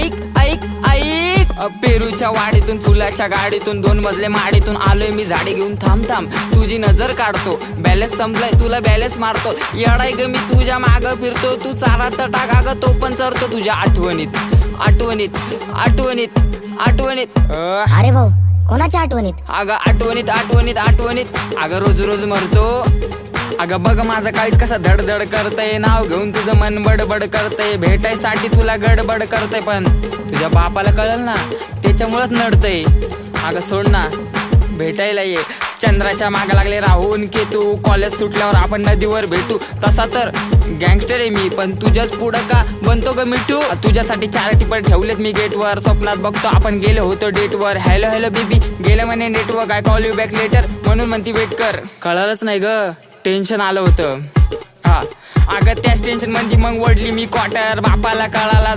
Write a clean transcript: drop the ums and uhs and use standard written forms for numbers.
ऐक ऐक ऐक पेरूच्या वाडीतून फुलाच्या गाडीतून 2 मजले माडीतून आलोय मी झाडे घेऊन. थांब थांब तुझी नजर काढतो, बॅलेन्स संपलाय तुला बॅलेन्स मारतो. येडाय ग मी तुझ्या माग फिरतो, तू चारा तर टाका ग तो पण चरतो तुझ्या आठवणीत आठवणीत आठवणीत आठवणीत. अरे भाऊ, कोणाच्या आठवणीत? अगं आठवणीत आठवणीत आठवणीत. अगं रोज रोज मरतो. अगं बघ माझं काळीच कसं धडधड करतय, नाव घेऊन तुझं मन बडबड करतय, भेटायसाठी तुला गडबड करतय, पण तुझ्या बापाला कळल ना त्याच्यामुळेच नडतय. अगं सोड ना भेटायला ये. चंद्राच्या मागे लागले राहून केतू, कॉलेज सुटल्यावर आपण नदीवर भेटू. तसा तर गँगस्टर आहे मी, पण तुझ्याच पुढं का बनतो ग मिठू. तुझ्यासाठी 4 टिपर ठेवलेत मी गेटवर, स्वप्नात बघतो आपण गेलो होतो डेटवर. हॅलो हॅलो बेबी गेलं म्हणे network, I call you back later म्हणून म्हणती वेट कर. कळलंच नाही ग, टेन्शन आलं होतं. हा अगं त्याच टेन्शन मध्ये मग वडली मी क्वार्टर. बापाला कळाला